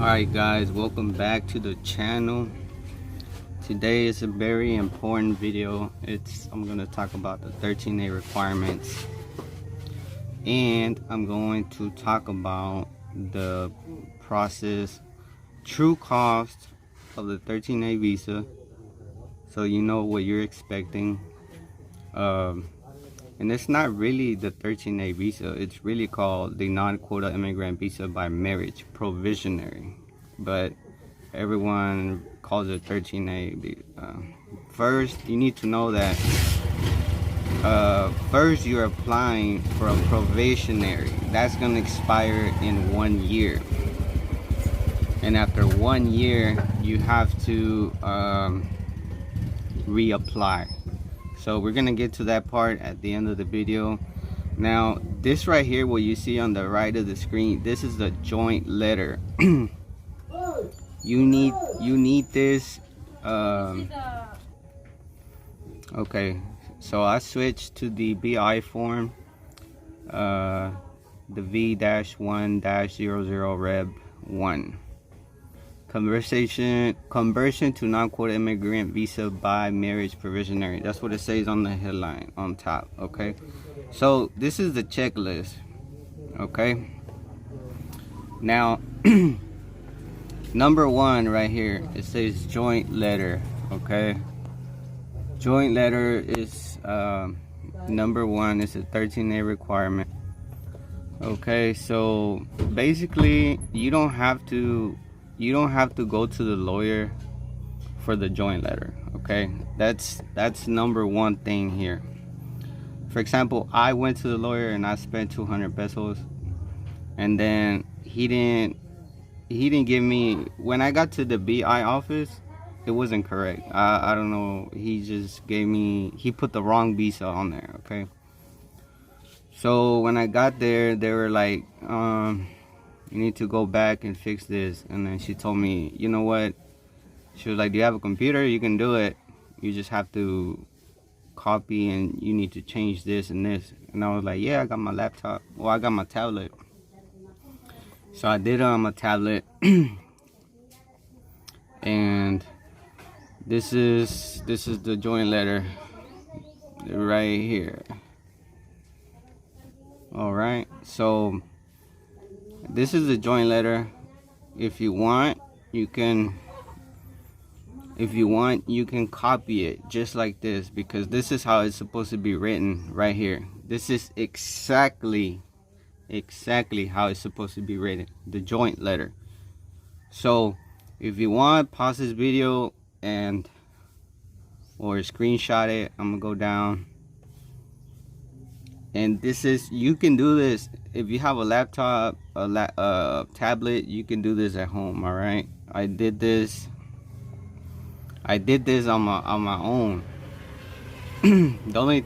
Alright guys, welcome back to the channel. Today is a very important video. I'm going to talk about the 13A requirements, and I'm going to talk about the process, true cost of the 13A visa, so you know what you're expecting. And it's not really the 13A visa, it's really called the non-quota immigrant visa by marriage provisionary, but everyone calls it 13A. First, you need to know that first you're applying for a provisionary that's going to expire in 1 year, and after 1 year you have to reapply. So we're gonna get to that part at the end of the video. Now this right here, what you see on the right of the screen, this is the joint letter. you need this. Okay, so I switched to the BI form, the V-1-00 Reb 1. Conversion to non-quota immigrant visa by marriage provisionary. That's what it says on the headline on top. Okay, so this is the checklist. Okay, now number one right here, it says joint letter. Okay, joint letter is number one. It's a 13A requirement. Okay, so basically you don't have to go to the lawyer for the joint letter. Okay, that's number one thing here. For example, I went to the lawyer and I spent 200 pesos, and then he didn't give me, when I got to the BI office, it wasn't correct. I don't know, he just gave me, he put the wrong visa on there. Okay, so when I got there, they were like, you need to go back and fix this. And then she told me, you know what, she was like, do you have a computer? You can do it, you just have to copy and you need to change this and this. And I was like, yeah, I got my laptop, well, I got my tablet. So I did it on my tablet. And this is the joint letter right here. All right, so this is the joint letter. If you want, you can copy it just like this, because this is how it's supposed to be written right here. This is exactly how it's supposed to be written, the joint letter. So if you want, pause this video or screenshot it. I'm gonna go down. And this is, you can do this if you have a laptop, a tablet. You can do this at home. All right, I did this on my own. the only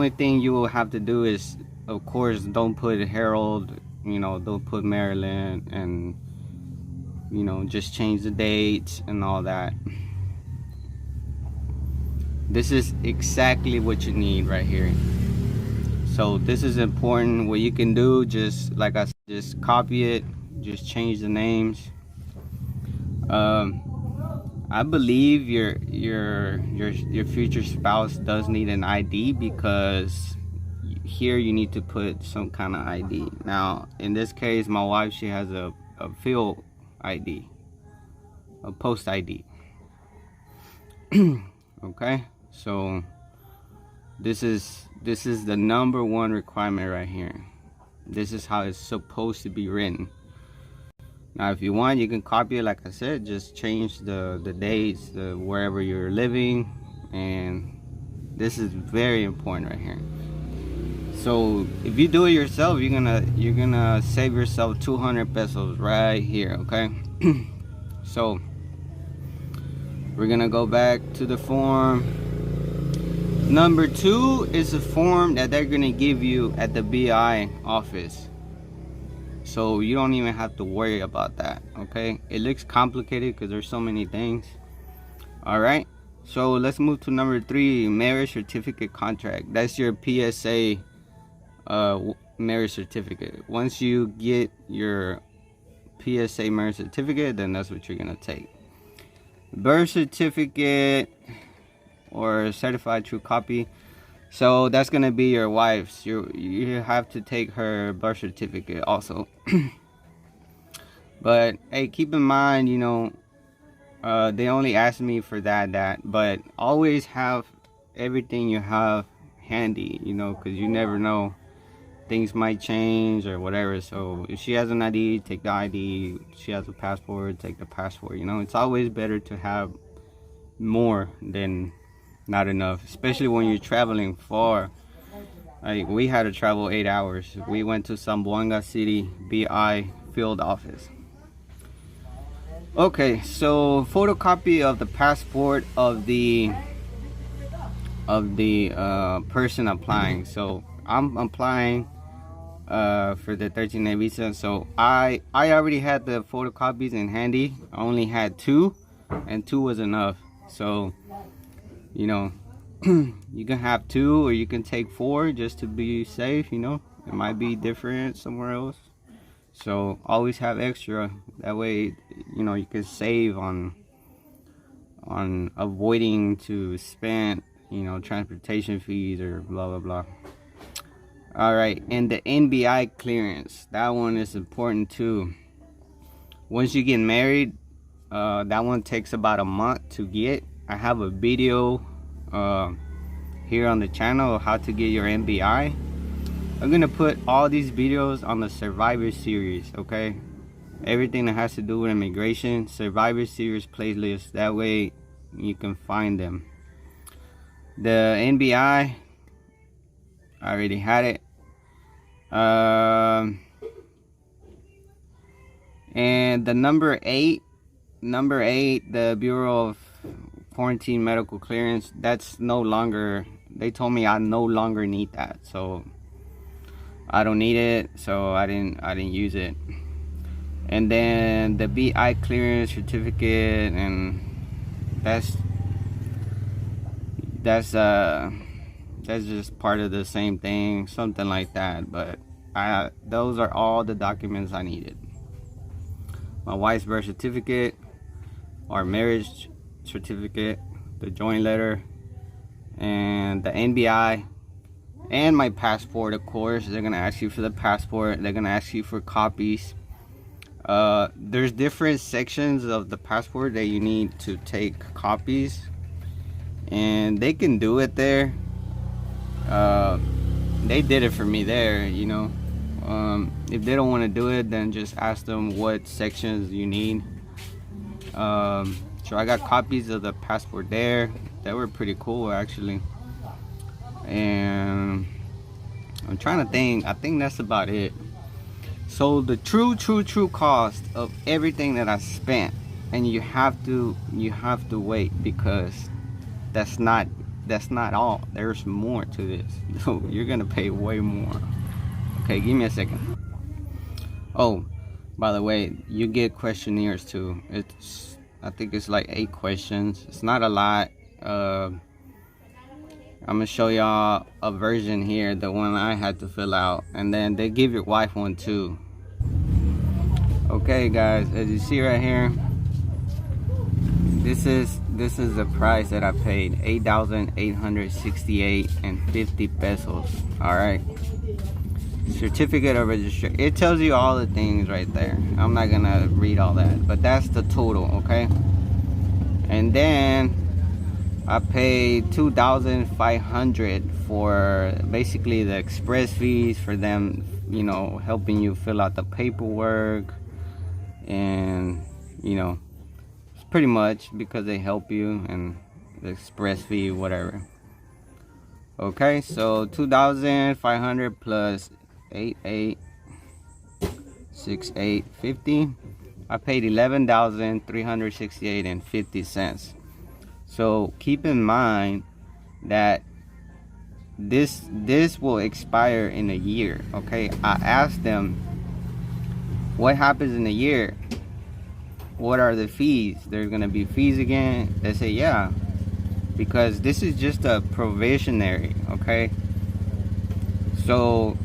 thing you will have to do is, of course, don't put Harold, don't put Maryland, and just change the dates and all that. This is exactly what you need right here. So this is important. What you can do, just like I said, just copy it, just change the names. I believe your future spouse does need an ID, because here you need to put some kind of ID. Now in this case, my wife, she has a field ID, a post ID. Okay, so this is the number one requirement right here. This is how it's supposed to be written. Now if you want, you can copy it, like I said, just change the dates, wherever you're living, and this is very important right here. So if you do it yourself, you're gonna save yourself 200 pesos right here. Okay. So we're gonna go back to the form. Number two is a form that they're gonna give you at the BI office, so you don't even have to worry about that. Okay, it looks complicated because there's so many things. All right, so let's move to number three, marriage certificate contract. That's your PSA marriage certificate. Once you get your PSA marriage certificate, then that's what you're gonna take. Birth certificate or certified true copy. So that's gonna be your wife's. You have to take her birth certificate also. But hey, keep in mind, you know, they only asked me for that. But always have everything you have handy, you know, because you never know, things might change or whatever. So if she has an ID, take the ID. If she has a passport, take the passport. You know, it's always better to have more than not enough, especially when you're traveling far. Like we had to travel 8 hours. We went to Zamboanga City BI field office. Okay, so photocopy of the passport of the person applying. So I'm applying for the 13A visa. So I already had the photocopies in handy. I only had 2, and 2 was enough. So, you know, you can have 2 or you can take 4 just to be safe. You know, it might be different somewhere else. So always have extra. That way, you know, you can save on avoiding to spend, you know, transportation fees or blah blah blah. All right, and the NBI clearance, that one is important too. Once you get married, that one takes about a month to get. I have a video here on the channel of how to get your NBI. I'm gonna put all these videos on the Survivor Series, okay? Everything that has to do with immigration, Survivor Series playlist. That way you can find them. The NBI, I already had it. And the number 8, the Bureau of Quarantine Medical Clearance, that's no longer, they told me I no longer need that. So I don't need it, so I didn't use it. And then the BI clearance certificate, and that's just part of the same thing, something like that. But those are all the documents I needed. My wife's birth certificate, our marriage certificate, the joint letter, and the NBI, and my passport. Of course, they're gonna ask you for the passport. They're gonna ask you for copies. There's different sections of the passport that you need to take copies, and they can do it there. They did it for me there, you know. If they don't want to do it, then just ask them what sections you need. So I got copies of the passport there. They were pretty cool actually. And I'm trying to think, I think that's about it. So the true cost of everything that I spent, and you have to wait, because that's not all. There's more to this. So you're gonna pay way more. Okay, give me a second. Oh, by the way, you get questionnaires too. I think it's like 8 questions. It's not a lot. I'm gonna show y'all a version here, the one I had to fill out, and then they give your wife one too. Okay guys, as you see right here, this is the price that I paid, 8,868.50 pesos. All right, certificate of registration. It tells you all the things right there. I'm not gonna read all that, but that's the total. Okay, and then I paid 2,500 for basically the express fees for them, you know, helping you fill out the paperwork, and you know, it's pretty much because they help you, and the express fee, whatever. Okay, so 2,500 plus 8,868.50. I paid 11,368.50 cents. So keep in mind that this will expire in a year. Okay, I asked them what happens in a year, what are the fees? There's gonna be fees again. They say yeah, because this is just a provisionary. Okay, so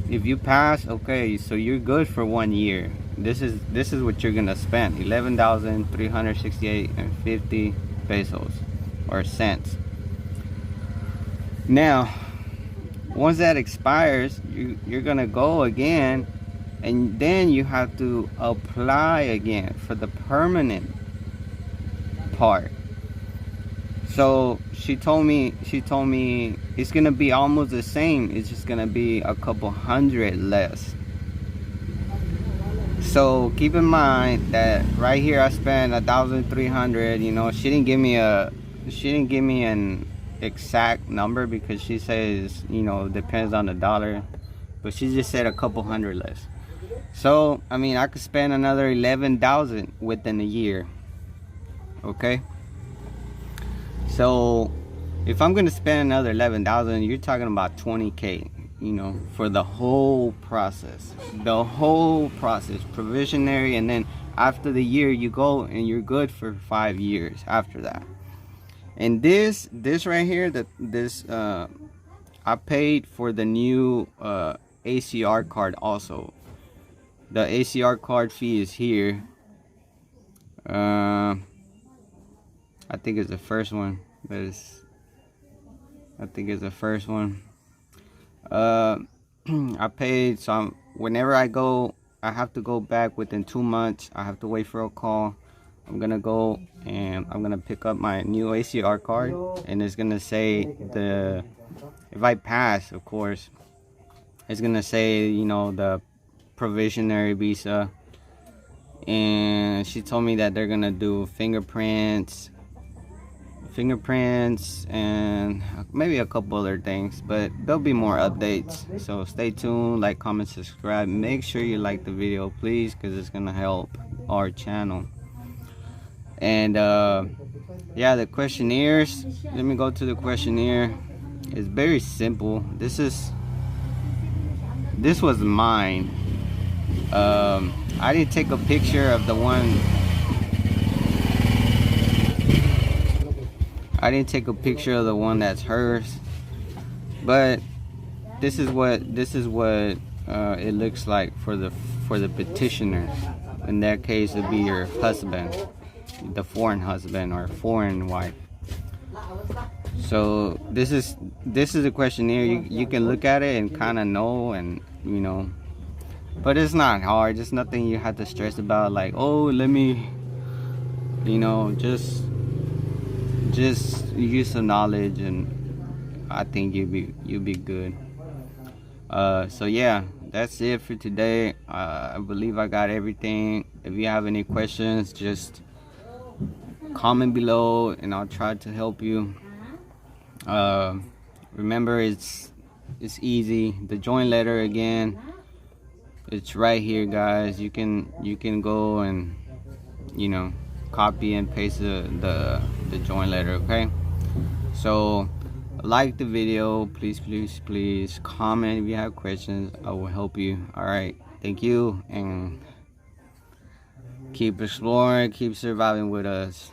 if you pass, okay, so you're good for 1 year. this is what you're gonna spend: 11,368.50 pesos or cents. Now, once that expires, you're gonna go again, and then you have to apply again for the permanent part. So she told me it's gonna be almost the same. It's just gonna be a couple hundred less. So keep in mind that right here I spent 1,300. You know, she didn't give me an exact number, because she says, you know, depends on the dollar, but she just said a couple hundred less. So I mean, I could spend another 11,000 within a year. Okay, so if I'm gonna spend another 11,000, you're talking about 20K, you know, for the whole process, provisionary, and then after the year you go and you're good for 5 years after that. And this right here, I paid for the new ACR card also. The ACR card fee is here. I think it's the first one. I think it's the first one. I paid, so whenever I go, I have to go back within 2 months. I have to wait for a call. I'm gonna go and I'm gonna pick up my new ACR card, and it's gonna say if I pass, of course, it's gonna say, you know, the provisionary visa. And she told me that they're gonna do fingerprints and maybe a couple other things, but there'll be more updates. So stay tuned, like, comment, subscribe. Make sure you like the video, please, because it's gonna help our channel. And yeah, the questionnaires, let me go to the questionnaire. It's very simple. This was mine. I didn't take a picture of the one. I didn't take a picture of the one that's hers, but this is what it looks like for the petitioner. In that case, it'd be your husband, the foreign husband or foreign wife. So this is a questionnaire. You can look at it and kind of know, and you know, but it's not hard. It's nothing you have to stress about, like, oh, let me, you know, just use some knowledge, and I think you'll be good. So yeah, that's it for today. I believe I got everything. If you have any questions, just comment below and I'll try to help you. Remember, it's easy. The joint letter, again, it's right here, guys. You can go and, you know, copy and paste the joint letter. Okay, so like the video, please comment if you have questions. I will help you. All right, thank you, and keep exploring, keep surviving with us.